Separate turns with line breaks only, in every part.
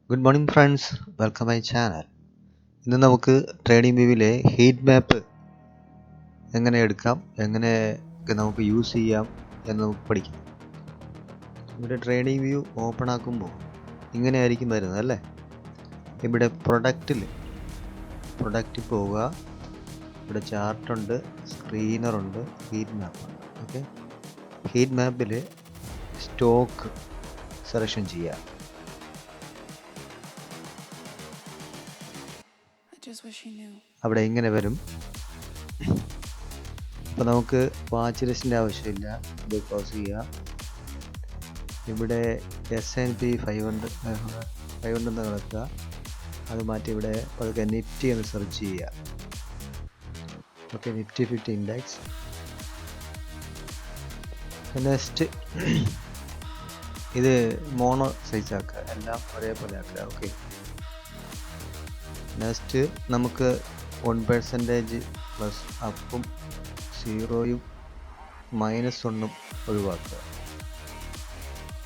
Good morning friends, welcome my channel. ഇന്ന് നമുക്ക് trading വ്യൂവിലെ heat map എങ്ങനെ എടുക്കാം, എങ്ങനെ നമുക്ക് യൂസ് ചെയ്യാം എന്ന് നമുക്ക് പഠിക്കാം. ഇവിടെ ട്രേഡിംഗ് വ്യൂ ഓപ്പൺ ആക്കുമ്പോൾ ഇങ്ങനെയായിരിക്കും വരുന്നത് അല്ലേ. ഇവിടെ പ്രൊഡക്റ്റിൽ പോവുക. ഇവിടെ ചാർട്ടുണ്ട്, സ്ക്രീനറുണ്ട്, ഹീറ്റ് മാപ്പുണ്ട്. ഓക്കെ, ഹീറ്റ് മാപ്പിൽ സ്റ്റോക്ക് സെലക്ഷൻ ചെയ്യുക. അവിടെ ഇങ്ങനെ വരും. അപ്പോൾ നമുക്ക് വാച്ച് ലിസ്റ്റിൻ്റെ ആവശ്യമില്ല, ഇത് ക്ലോസ് ചെയ്യുക. ഇവിടെ S&P 500 എന്ന് കിടക്കുക, അത് മാറ്റി ഇവിടെ അതൊക്കെ നിഫ്റ്റി എന്ന് സെർച്ച് ചെയ്യുക. Okay, Nifty 50 index. നെക്സ്റ്റ് ഇത് മോണോ സൈസ് ആക്കുക, എല്ലാം ഒരേപോലെ ആക്കുക. ഓക്കെ, നെക്സ്റ്റ് നമുക്ക് 1% പ്ലസ് അപ്പും 0യും -1 ഒഴിവാക്കുക.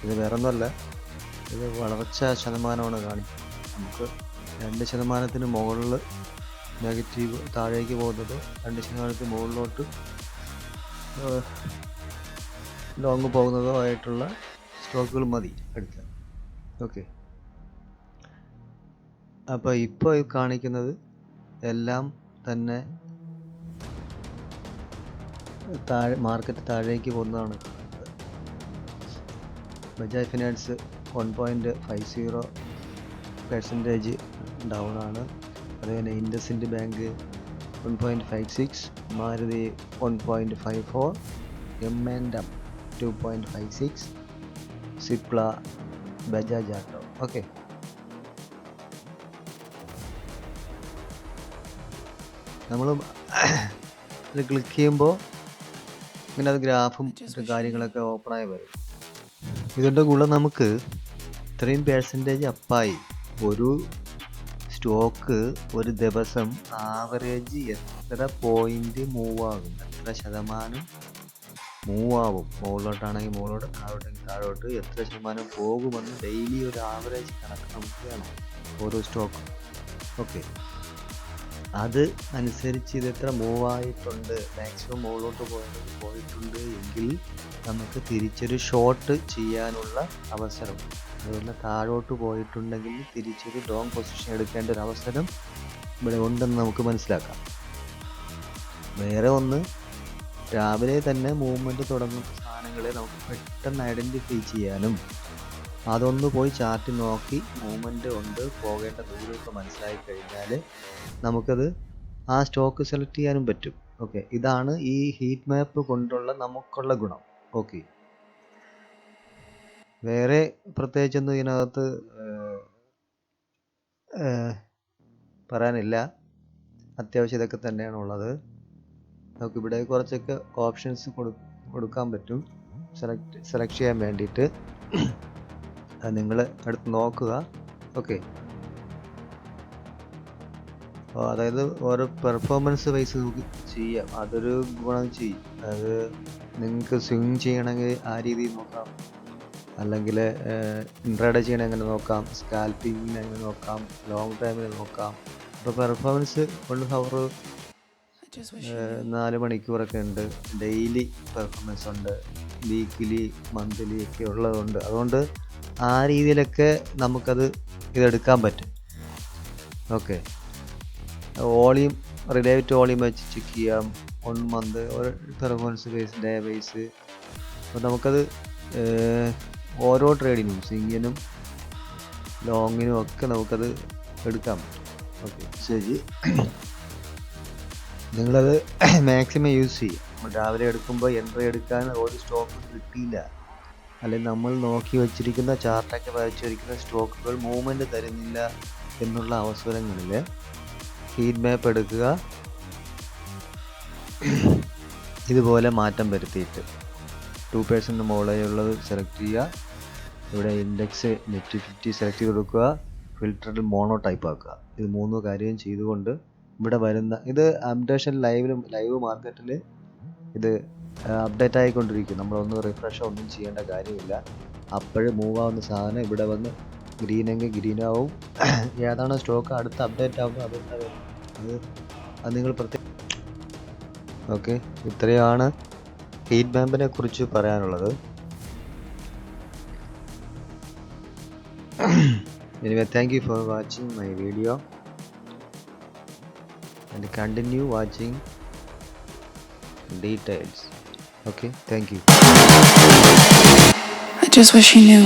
ഇത് വേറെ ഒന്നുമല്ല, ഇത് വളർച്ച ശതമാനമാണ് കാണിക്കുന്നത്. നമുക്ക് 2% മുകളിൽ നെഗറ്റീവ് താഴേക്ക് പോകുന്നത്, 2% മുകളിലോട്ട് ലോങ് പോകുന്നതോ ആയിട്ടുള്ള സ്റ്റോക്കുകൾ മതി എടുക്കാൻ. ഓക്കെ, അപ്പോൾ ഇപ്പോൾ കാണിക്കുന്നത് എല്ലാം തന്നെ മാർക്കറ്റ് താഴേക്ക് പോകുന്നതാണ്. ബജാജ് ഫിനാൻസ് 1.50% ഡൗൺ ആണ്. അതുപോലെ ഇൻഡസിൻഡ് ബാങ്ക് 1.56, മാരുതി 1.54, M&M 2.56, സിപ്ല, ബജാജ് ആട്ടോ. ഓക്കെ, നമ്മൾ ഇത് ക്ലിക്ക് ചെയ്യുമ്പോൾ ഇങ്ങനെ അത് ഗ്രാഫും മറ്റു കാര്യങ്ങളൊക്കെ ഓപ്പണായി വരും. ഇതിൻ്റെ കൂടെ നമുക്ക് 3% അപ്പായി. ഒരു സ്റ്റോക്ക് ഒരു ദിവസം ആവറേജ് എത്ര പോയിന്റ് മൂവ് ആകും, എത്ര ശതമാനം മൂവ് ആവും, മുകളിലോട്ടാണെങ്കിൽ മുകളിലോട്ട്, താഴോട്ടെങ്കിൽ താഴോട്ട് എത്ര ശതമാനം പോകുമെന്ന് ഡെയിലി ഒരു ആവറേജ് കണക്ക് നമുക്ക് വേണം ഓരോ സ്റ്റോക്കും. ഓക്കെ, അത് അനുസരിച്ച് ഇത് എത്ര മൂവ് ആയിട്ടുണ്ട്, മാക്സിമം മുകളിലോട്ട് പോയിട്ടുണ്ട് എങ്കിൽ നമുക്ക് തിരിച്ചൊരു ഷോർട്ട് ചെയ്യാനുള്ള അവസരം, അതുപോലെ താഴോട്ട് പോയിട്ടുണ്ടെങ്കിൽ തിരിച്ചൊരു ലോങ് പൊസിഷൻ എടുക്കേണ്ട ഒരു അവസരം ഇവിടെ ഉണ്ടെന്ന് നമുക്ക് മനസ്സിലാക്കാം. വേറെ ഒന്ന്, രാവിലെ തന്നെ മൂവ്മെൻറ്റ് തുടങ്ങുന്ന സാധനങ്ങളെ നമുക്ക് പെട്ടെന്ന് ഐഡൻറ്റിഫൈ ചെയ്യാനും, അതൊന്ന് പോയി ചാർട്ട് നോക്കി മൂവ്മെൻറ്റ് ഉണ്ട്, പോകേണ്ട ദൂരമൊക്കെ മനസ്സിലായി കഴിഞ്ഞാൽ നമുക്കത് ആ സ്റ്റോക്ക് സെലക്ട് ചെയ്യാനും പറ്റും. ഓക്കെ, ഇതാണ് ഈ ഹീറ്റ് മാപ്പ് കൊണ്ടുള്ള നമുക്കുള്ള ഗുണം. ഓക്കെ, വേറെ പ്രത്യേകിച്ചൊന്നും ഇതിനകത്ത് പറയാനില്ല. അത്യാവശ്യം ഇതൊക്കെ തന്നെയാണ് ഉള്ളത്. നമുക്കിവിടെ കുറച്ചൊക്കെ ഓപ്ഷൻസ് കൊടുക്കാൻ പറ്റും സെലക്ട് ചെയ്യാൻ വേണ്ടിയിട്ട്. അത് നിങ്ങൾ എടുത്ത് നോക്കുക. ഓക്കെ, അതായത് ഓരോ പെർഫോമൻസ് വൈസ് നമുക്ക് ചെയ്യാം, അതൊരു ഗുണം ചെയ്യും. അതായത് നിങ്ങൾക്ക് സ്വിങ് ചെയ്യണമെങ്കിൽ ആ രീതിയിൽ നോക്കാം, അല്ലെങ്കിൽ ഇൻട്രാഡേ ചെയ്യണമെങ്കിൽ എങ്ങനെ നോക്കാം, സ്കാൽപ്പിങ്ങിന് എങ്ങനെ നോക്കാം, ലോങ് ടൈമിൽ നോക്കാം. ഇപ്പോൾ പെർഫോമൻസ് 1 ഹവർ 4 മണിക്കൂറൊക്കെ ഉണ്ട്, ഡെയിലി പെർഫോമൻസ് ഉണ്ട്, വീക്കിലി മന്ത്ലി ഒക്കെ ഉള്ളതുണ്ട്. അതുകൊണ്ട് ആ രീതിയിലൊക്കെ നമുക്കത് ഇതെടുക്കാൻ പറ്റും. ഓക്കെ, വോളിയം റിലേറ്റ് വോളിയം വെച്ച് ചെക്ക് ചെയ്യാം, 1 മന്ത് ഒരു പെർഫോമൻസ് ബേസ്, ഡേ ബേസ്. അപ്പോൾ നമുക്കത് ഓരോ ട്രേഡിനും, സ്വിങ്ങിനും ലോങ്ങിനും ഒക്കെ നമുക്കത് എടുക്കാൻ പറ്റും. ഓക്കെ, ശരി, നിങ്ങളത് മാക്സിമം യൂസ് ചെയ്യും. രാവിലെ എടുക്കുമ്പോൾ എൻട്രി എടുക്കാൻ ഒരു സ്റ്റോക്ക് കിട്ടിയില്ല, അല്ലെങ്കിൽ നമ്മൾ നോക്കി വച്ചിരിക്കുന്ന ചാർട്ടൊക്കെ വരച്ച് വയ്ക്കുന്ന സ്റ്റോക്കുകൾ മൂവ്മെൻറ്റ് തരുന്നില്ല എന്നുള്ള അവസരങ്ങളിൽ ഹീറ്റ് മാപ്പ് എടുക്കുക, ഇതുപോലെ മാറ്റം വരുത്തിയിട്ട് 2% മുകളിലുള്ളത് സെലക്ട് ചെയ്യുക. ഇവിടെ ഇൻഡെക്സ് നിഫ്റ്റി 50 സെലക്ട് ചെയ്ത് കൊടുക്കുക. ഫിൽറ്ററിൽ മോണോ ടൈപ്പ് ആക്കുക. ഇത് 3 കാര്യം ചെയ്തുകൊണ്ട് ഇവിടെ വരുന്ന ഇത് അപ്ഡേഷൻ ലൈവ് മാർക്കറ്റിൽ ഇത് അപ്ഡേറ്റ് ആയിക്കൊണ്ടിരിക്കും. നമ്മളൊന്ന് റിഫ്രഷ് ഒന്നും ചെയ്യേണ്ട കാര്യമില്ല. അപ്പോഴും മൂവ് ആവുന്ന സാധനം ഇവിടെ വന്ന് ഗ്രീനെങ്കിൽ ഗ്രീനാവും. ഏതാണോ സ്റ്റോക്ക് അടുത്ത അപ്ഡേറ്റ് ആകുമ്പോൾ അത് നിങ്ങൾ പ്രത്യേകം. ഓക്കെ, ഇത്രയാണ് ഹീറ്റ് മാപ്പിനെ കുറിച്ച് പറയാനുള്ളത്. Anyway, thank you for watching my video and continue watching details. Okay, thank you.
I just wish you knew.